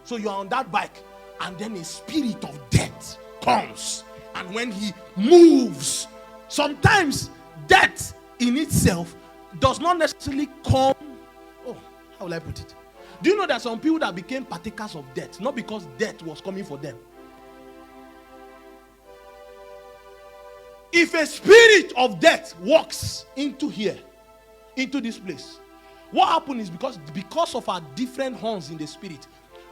So you are on that bike, and then a spirit of death comes. And when he moves, sometimes death in itself does not necessarily come. Oh, how will I put it? Do you know that some people that became partakers of death, not because death was coming for them? If a spirit of death walks into here, into this place, what happens is because of our different horns in the spirit,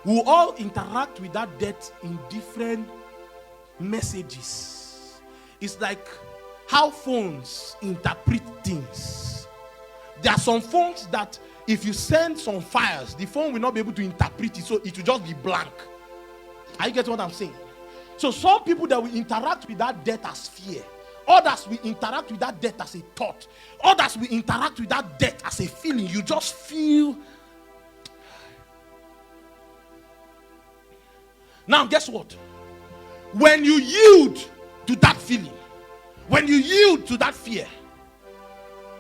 we all interact with that death in different messages. It's like how phones interpret things. There are some phones that if you send some files, the phone will not be able to interpret it, so it will just be blank. Are you getting what I'm saying? So some people that will interact with that death as fear. Others will interact with that death as a thought. Others will interact with that death as a feeling. You just feel. Now guess what? When you yield to that feeling, when you yield to that fear,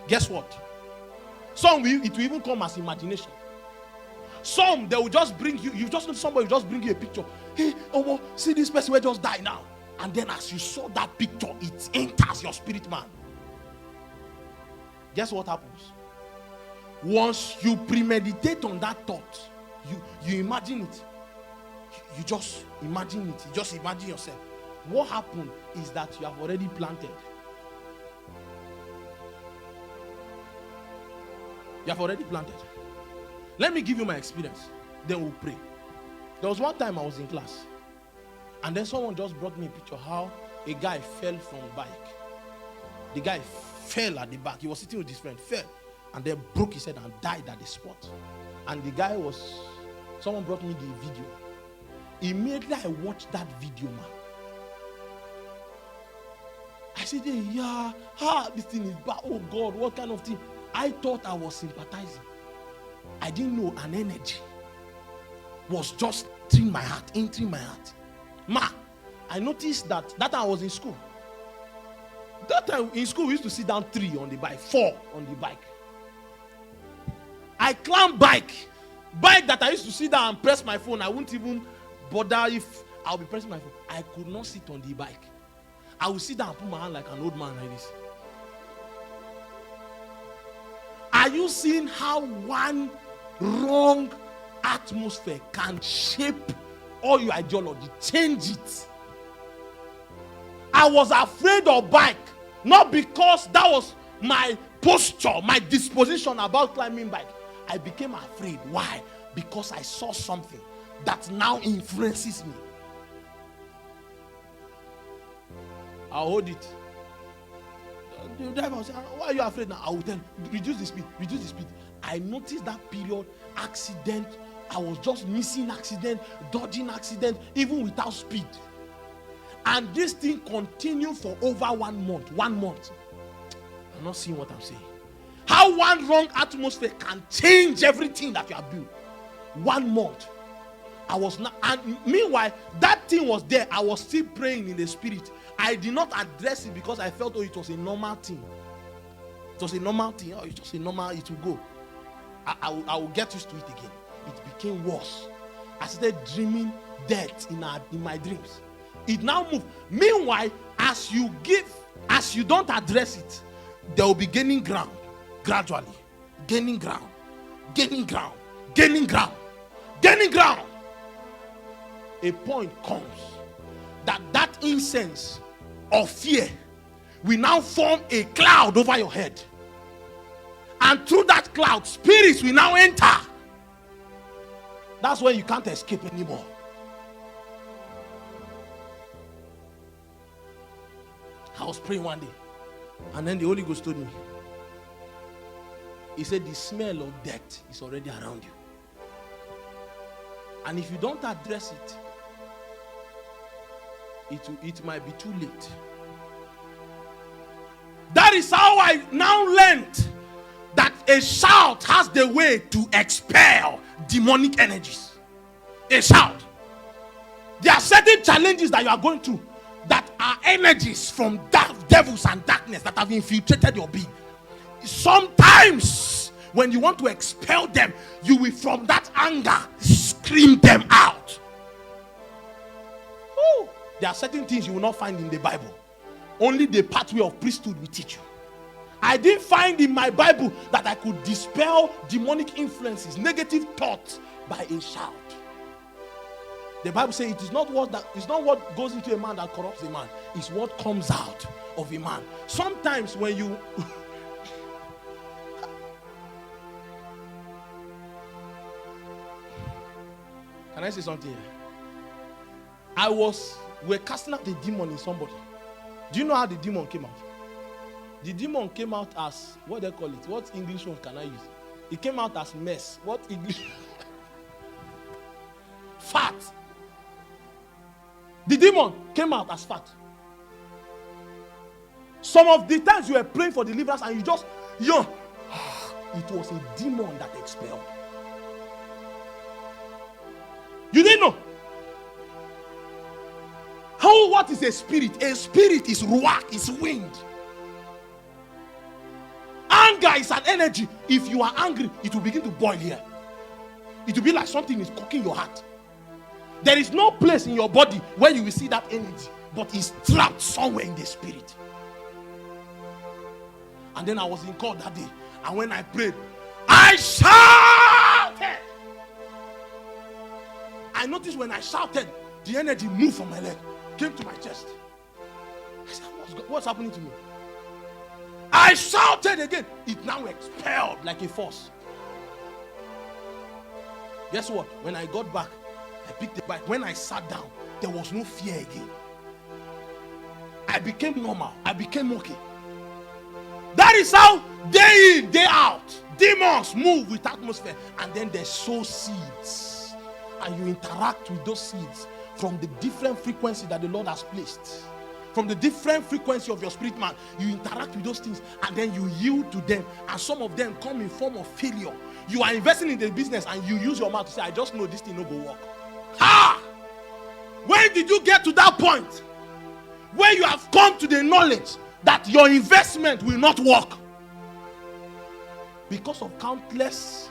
guess what? Some will, it will even come as imagination. Some, they will just bring you just know somebody will just bring you a picture. Hey, oh, see this person will just die now. And then as you saw that picture, it enters your spirit man. Guess what happens? Once you premeditate on that thought, you imagine it. You just imagine it. You just imagine yourself. What happened is that you have already planted. You have already planted. Let me give you my experience. Then we'll pray. There was one time I was in class. And then someone just brought me a picture how a guy fell from a bike. The guy fell at the back. He was sitting with his friend, fell, and then broke his head and died at the spot. And the guy someone brought me the video. Immediately I watched that video, man. I said, hey, yeah, this thing is bad. Oh God, what kind of thing? I thought I was sympathizing. I didn't know an energy was just entering my heart. Ma, I noticed that I was in school. That time in school, we used to sit down 3 on the bike, 4 on the bike. I climbed bike that I used to sit down and press my phone. I wouldn't even bother if I'll be pressing my phone. I could not sit on the bike. I would sit down and put my hand like an old man like this. Are you seeing how one wrong atmosphere can shape all your ideology, change it? I was afraid of bike, not because that was my posture, my disposition about climbing bike. I became afraid. Why? Because I saw something that now influences me. I'll hold it. The driver will say, why are you afraid now? I will tell you, reduce the speed. I noticed that period, accident. I was just missing accident, dodging accident, even without speed. And this thing continued for over 1 month. 1 month. I'm not seeing what I'm saying. How one wrong atmosphere can change everything that you have built. 1 month. I was not, and meanwhile, that thing was there. I was still praying in the spirit. I did not address it because I felt, it was a normal thing. It was a normal thing. It's just a normal, it will go. I will get used to it again. It became worse. I started dreaming death in my dreams. It now moved. Meanwhile, as you don't address it, they will be gaining ground gradually. Gaining ground. A point comes that incense of fear will now form a cloud over your head. And through that cloud, spirits will now enter. That's when you can't escape anymore. I was praying one day, and then the Holy Ghost told me. He said, the smell of death is already around you. And if you don't address it might be too late. That is how I now learned that a shout has the way to expel demonic energies. A shout. There are certain challenges that you are going through that are energies from devils and darkness that have infiltrated your being. Sometimes when you want to expel them, you will from that anger scream them out. There are certain things you will not find in the Bible. Only the pathway of priesthood will teach you. I didn't find in my Bible that I could dispel demonic influences, negative thoughts by a shout. The Bible says it's not what goes into a man that corrupts a man. It's what comes out of a man. Sometimes when you can I say something here? We're casting out the demon in somebody. Do you know how the demon came out? The demon came out as, what they call it? What English one can I use? It came out as mess. What English? Fat. The demon came out as fat. Some of the times you were praying for deliverance and it was a demon that expelled. You didn't know. What is a spirit? A spirit is ruach, is wind. Anger is an energy. If you are angry, it will begin to boil here. It will be like something is cooking your heart. There is no place in your body where you will see that energy, but it's trapped somewhere in the spirit. And then I was in court that day, and when I prayed, I shouted. I noticed when I shouted, the energy moved from my leg, came to my chest. I said, what's happening to me? I shouted again. It now expelled like a force. Guess what? When I got back, I picked the bike. When I sat down, there was no fear again. I became normal. I became okay. That is how day in, day out, demons move with atmosphere. And then they sow seeds. And you interact with those seeds from the different frequency that the Lord has placed. From the different frequency of your spirit man, you interact with those things and then you yield to them. And some of them come in form of failure. You are investing in the business and you use your mouth to say, I just know this thing no go work. When did you get to that point where you have come to the knowledge that your investment will not work? Because of countless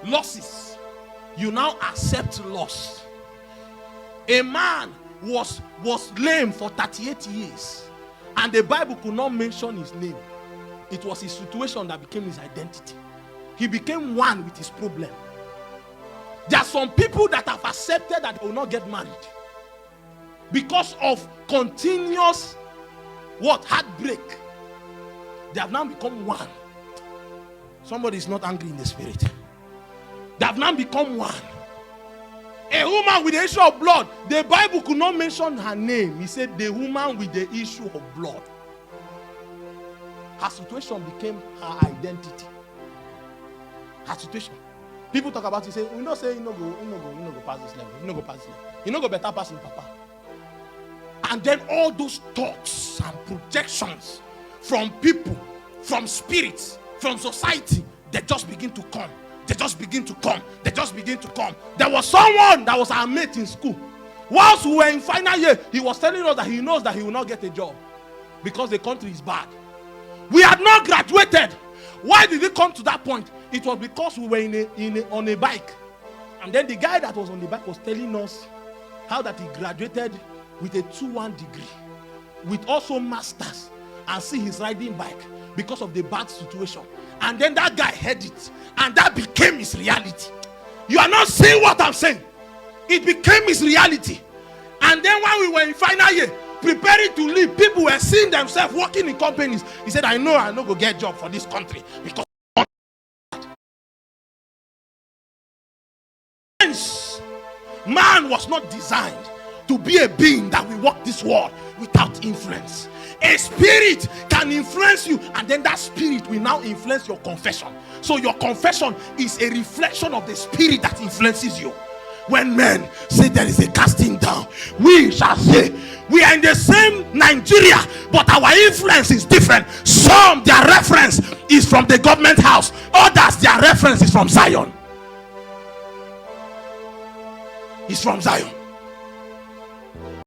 losses, you now accept loss. A man was lame for 38 years and the Bible could not mention his name. It was his situation that became his identity. He became one with his problem. There are some people that have accepted that they will not get married because of continuous heartbreak. They have now become one. Somebody is not angry in the spirit. They have now become one. A woman with the issue of blood, the Bible could not mention her name. He said the woman with the issue of blood. Her situation became her identity. Her situation. People talk about it, say, we don't say you no go pass this level. You no go pass this level. You no go better pass in papa. And then all those thoughts and projections from people, from spirits, from society, they just begin to come. They just begin to come. They just begin to come. There was someone that was our mate in school. Whilst we were in final year, he was telling us that he knows that he will not get a job because the country is bad. We had not graduated. Why did it come to that point? It was because we were on a bike. And then the guy that was on the bike was telling us how that he graduated with a 2-1 degree, with also masters, and see he's riding bike because of the bad situation. And then that guy heard it, and that became his reality. You are not seeing what I'm saying. It became his reality. And then when we were in final year, preparing to leave, people were seeing themselves working in companies. He said, I know go get a job for this country because man was not designed to be a being that will walk this world without influence. A spirit can influence you, and then that spirit will now influence your confession. So your confession is a reflection of the spirit that influences you. When men say there is a casting down, we shall say we are in the same Nigeria, but our influence is different. Some, their reference is from the government house. Others, their reference is from Zion. It's from Zion.